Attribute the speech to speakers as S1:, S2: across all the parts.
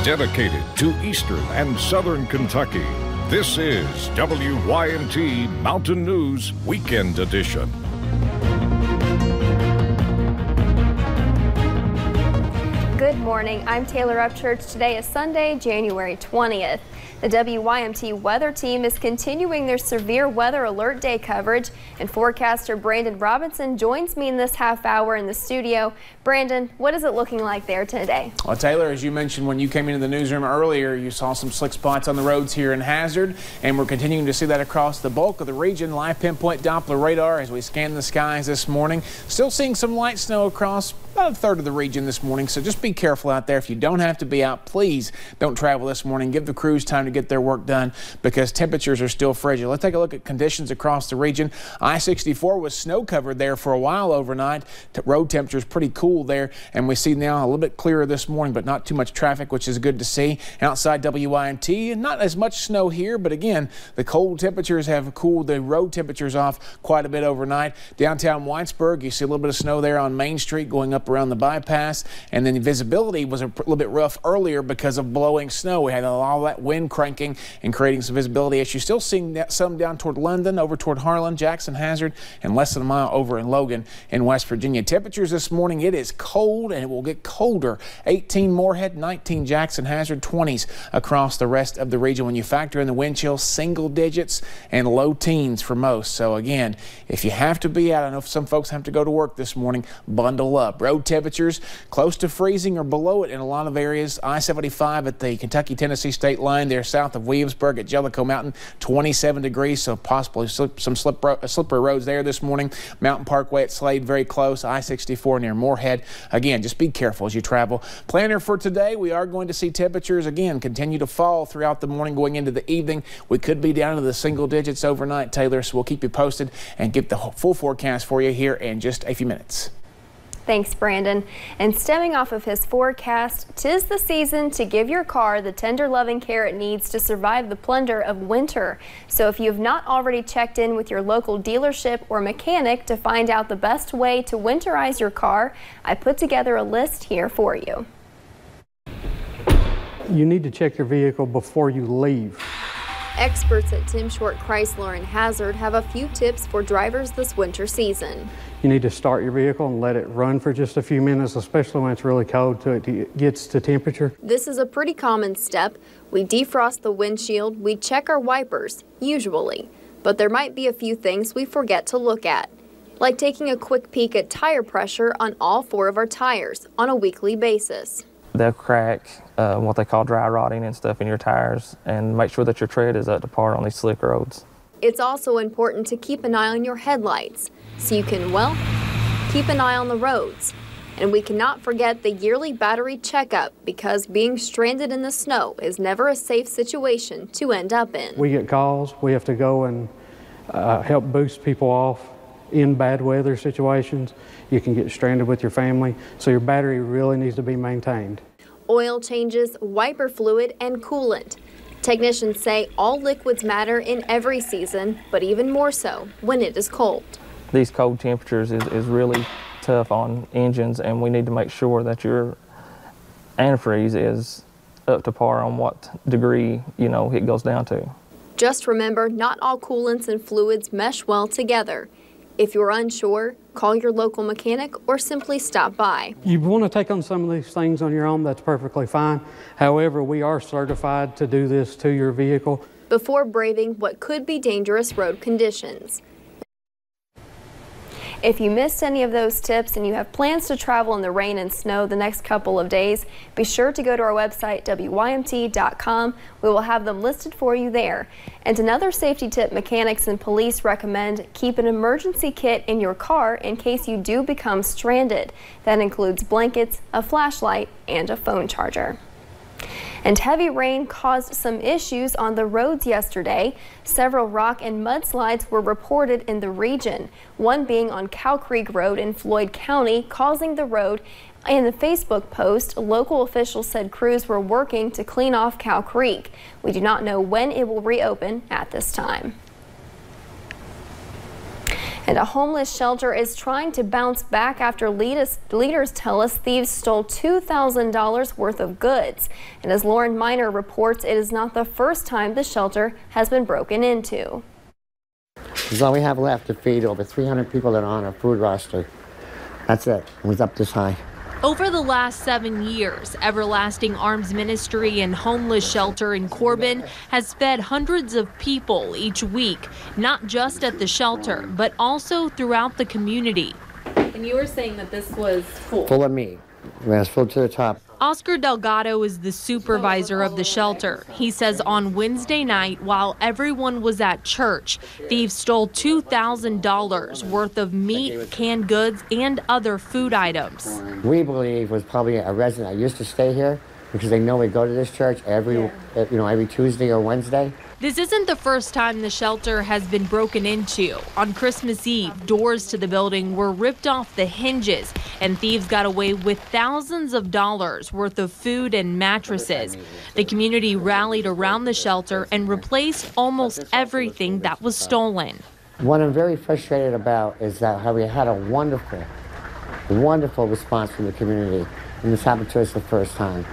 S1: dedicated to eastern and southern Kentucky. This is WYMT Mountain News Weekend Edition.
S2: Good morning. I'm Taylor Upchurch. Today is Sunday, January 20th. The WYMT weather team is continuing their severe weather alert day coverage, and forecaster Brandon Robinson joins me in this half hour in the studio. Brandon, what is it looking like there today?
S3: Well, Taylor, as you mentioned when you came into the newsroom earlier, you saw some slick spots on the roads here in Hazard, and we're continuing to see that across the bulk of the region. Live pinpoint Doppler radar as we scan the skies this morning. Still seeing some light snow across about a third of the region this morning, so just be careful out there. If you don't have to be out, please don't travel this morning. Give the crews time to get their work done because temperatures are still frigid. Let's take a look at conditions across the region. I-64 was snow covered there for a while overnight. Road temperatures pretty cool there, and we see now a little bit clearer this morning, but not too much traffic, which is good to see. Outside WYMT, not as much snow here, but again, the cold temperatures have cooled the road temperatures off quite a bit overnight. Downtown Whitesburg, you see a little bit of snow there on Main Street going up around the bypass, and then the visibility was a little bit rough earlier because of blowing snow. We had all that wind cranking and creating some visibility issues. Still seeing some down toward London, over toward Harlan, Jackson, Hazard, and less than a mile over in Logan in West Virginia. Temperatures this morning, it is cold and it will get colder. 18 Moorhead, 19 Jackson, Hazard, 20s across the rest of the region. When you factor in the wind chill, single digits and low teens for most. So again, if you have to be out, I know some folks have to go to work this morning, bundle up. Road temperatures close to freezing or below it in a lot of areas. I-75 at the Kentucky-Tennessee state line there south of Williamsburg at Jellicoe Mountain, 27 degrees, so possibly some slippery roads there this morning. Mountain Parkway at Slade, very close. I-64 near Moorhead. Again, just be careful as you travel. Planner for today, we are going to see temperatures again continue to fall throughout the morning going into the evening. We could be down to the single digits overnight, Taylor, so we'll keep you posted and get the full forecast for you here in just a few minutes.
S2: Thanks, Brandon. And stemming off of his forecast, 'tis the season to give your car the tender loving care it needs to survive the plunder of winter. So if you have not already checked in with your local dealership or mechanic to find out the best way to winterize your car, I put together a list here for you.
S4: You need to check your vehicle before you leave.
S2: Experts at Tim Short Chrysler in Hazard have a few tips for drivers this winter season.
S4: You need to start your vehicle and let it run for just a few minutes, especially when it's really cold till it gets to temperature.
S2: This is a pretty common step. We defrost the windshield, we check our wipers, usually. But there might be a few things we forget to look at, like taking a quick peek at tire pressure on all 4 of our tires on a weekly basis.
S5: They'll crack what they call dry rotting and stuff in your tires, and make sure that your tread is up to par on these slick roads.
S2: It's also important to keep an eye on your headlights so you can, well, keep an eye on the roads. And we cannot forget the yearly battery checkup because being stranded in the snow is never a safe situation to end up in.
S4: We get calls, we have to go and help boost people off in bad weather situations. You can get stranded with your family, so your battery really needs to be maintained.
S2: Oil changes, wiper fluid, and coolant. Technicians say all liquids matter in every season, but even more so when it is cold.
S5: These cold temperatures is really tough on engines, and we need to make sure that your antifreeze is up to par on what degree, it goes down to.
S2: Just remember, not all coolants and fluids mesh well together. If you're unsure, call your local mechanic or simply stop by.
S4: You want to take on some of these things on your own, that's perfectly fine. However, we are certified to do this to your vehicle
S2: before braving what could be dangerous road conditions. If you missed any of those tips and you have plans to travel in the rain and snow the next couple of days, be sure to go to our website, WYMT.com. We will have them listed for you there. And another safety tip mechanics and police recommend: keep an emergency kit in your car in case you do become stranded. That includes blankets, a flashlight, and a phone charger. And heavy rain caused some issues on the roads yesterday. Several rock and mudslides were reported in the region, one being on Cow Creek Road in Floyd County, causing the road. In the Facebook post, local officials said crews were working to clean off Cow Creek. We do not know when it will reopen at this time. And a homeless shelter is trying to bounce back after leaders tell us thieves stole $2,000 worth of goods. And as Lauren Miner reports, it is not the first time the shelter has been broken into.
S6: This is all we have left to feed over 300 people that are on our food roster. That's it. It was up this high.
S7: Over the last 7 years, Everlasting Arms Ministry and Homeless Shelter in Corbin has fed hundreds of people each week, not just at the shelter, but also throughout the community.
S8: And you were saying that this was full.
S6: Full of meat. It was full to the top.
S7: Oscar Delgado is the supervisor of the shelter. He says on Wednesday night, while everyone was at church, thieves stole $2,000 worth of meat, canned goods, and other food items.
S6: We believe was probably a resident that used to stay here because they know we go to this church every Tuesday or Wednesday.
S7: This isn't the first time the shelter has been broken into. On Christmas Eve, doors to the building were ripped off the hinges, and thieves got away with thousands of dollars worth of food and mattresses. The community rallied around the shelter and replaced almost everything that was stolen.
S6: What I'm very frustrated about is that how we had a wonderful response from the community, and this happened to us the first time.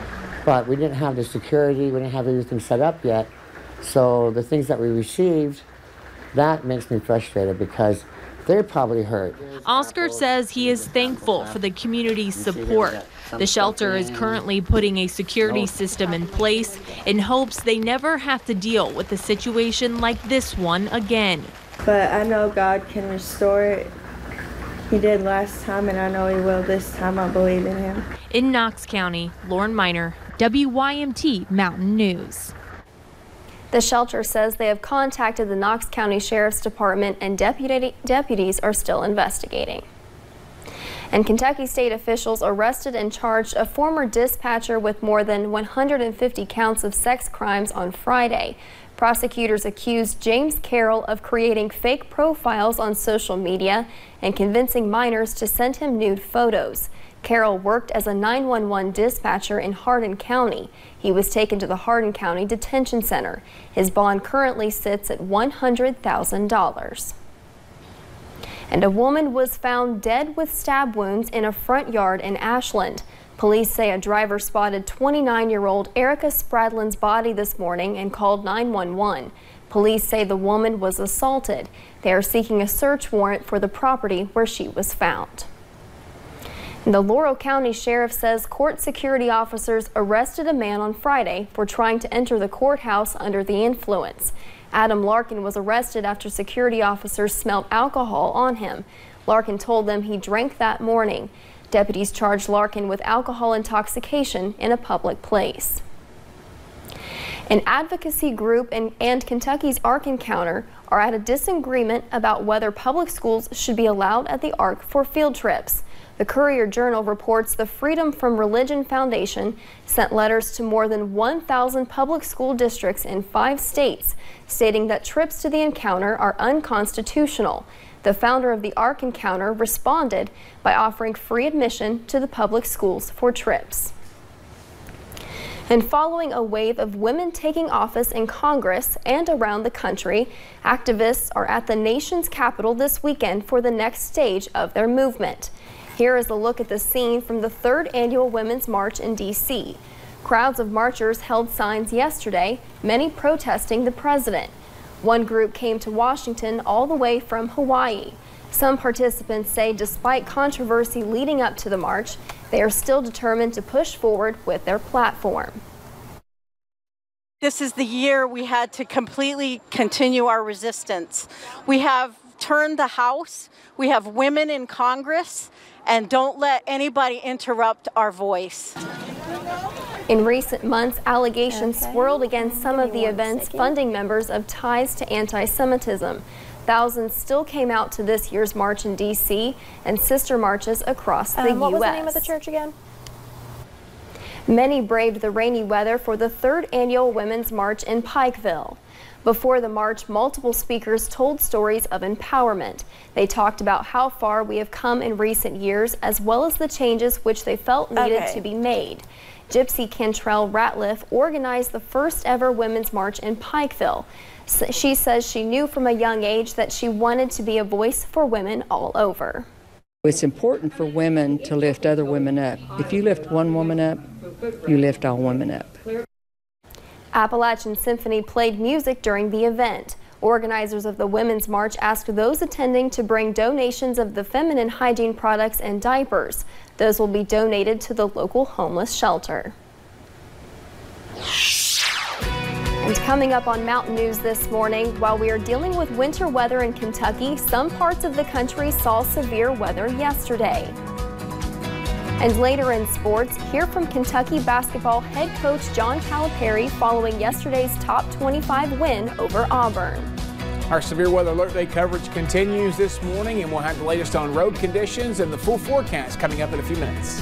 S6: But we didn't have the security, we didn't have everything set up yet. So the things that we received, that makes me frustrated because they're probably hurt.
S7: Oscar says he is thankful for the community's support. The shelter is currently putting a security system in place in hopes they never have to deal with a situation like this one again.
S9: But I know God can restore it. He did last time, and I know he will this time. I believe in him.
S7: In Knox County, Lauren Miner, WYMT Mountain News.
S2: The shelter says they have contacted the Knox County Sheriff's Department and deputies are still investigating. And Kentucky state officials arrested and charged a former dispatcher with more than 150 counts of sex crimes on Friday. Prosecutors accused James Carroll of creating fake profiles on social media and convincing minors to send him nude photos. Carroll worked as a 911 dispatcher in Hardin County. He was taken to the Hardin County Detention Center. His bond currently sits at $100,000. And a woman was found dead with stab wounds in a front yard in Ashland. Police say a driver spotted 29-year-old Erica Spradlin's body this morning and called 911. Police say the woman was assaulted. They are seeking a search warrant for the property where she was found. And the Laurel County Sheriff says court security officers arrested a man on Friday for trying to enter the courthouse under the influence. Adam Larkin was arrested after security officers smelled alcohol on him. Larkin told them he drank that morning. Deputies charged Larkin with alcohol intoxication in a public place. An advocacy group and Kentucky's Ark Encounter are at a disagreement about whether public schools should be allowed at the Ark for field trips. The Courier-Journal reports the Freedom from Religion Foundation sent letters to more than 1,000 public school districts in 5 states, stating that trips to the encounter are unconstitutional. The founder of the Ark Encounter responded by offering free admission to the public schools for trips. And following a wave of women taking office in Congress and around the country, activists are at the nation's capital this weekend for the next stage of their movement. Here is a look at the scene from the 3rd Annual Women's March in D.C. Crowds of marchers held signs yesterday, many protesting the president. One group came to Washington all the way from Hawaii. Some participants say despite controversy leading up to the march, they are still determined to push forward with their platform.
S10: This is the year we had to completely continue our resistance. We have turned the House, we have women in Congress, and don't let anybody interrupt our voice.
S2: In recent months, allegations swirled against some of the events funding members of Ties to Anti-Semitism. Thousands still came out to this year's march in D.C. and sister marches across the U.S.
S11: What was the name of the church again?
S2: Many braved the rainy weather for the 3rd annual Women's March in Pikeville. Before the march, multiple speakers told stories of empowerment. They talked about how far we have come in recent years, as well as the changes which they felt needed to be made. Gypsy Cantrell Ratliff organized the first ever Women's March in Pikeville. She says she knew from a young age that she wanted to be a voice for women all over.
S11: It's important for women to lift other women up. If you lift one woman up, you lift all women up.
S2: Appalachian Symphony played music during the event. Organizers of the Women's March asked those attending to bring donations of the feminine hygiene products and diapers. Those will be donated to the local homeless shelter. And coming up on Mountain News this morning, while we are dealing with winter weather in Kentucky, some parts of the country saw severe weather yesterday. And later in sports, hear from Kentucky basketball head coach John Calipari following yesterday's top 25 win over Auburn.
S3: Our severe weather alert day coverage continues this morning, and we'll have the latest on road conditions and the full forecast coming up in a few minutes.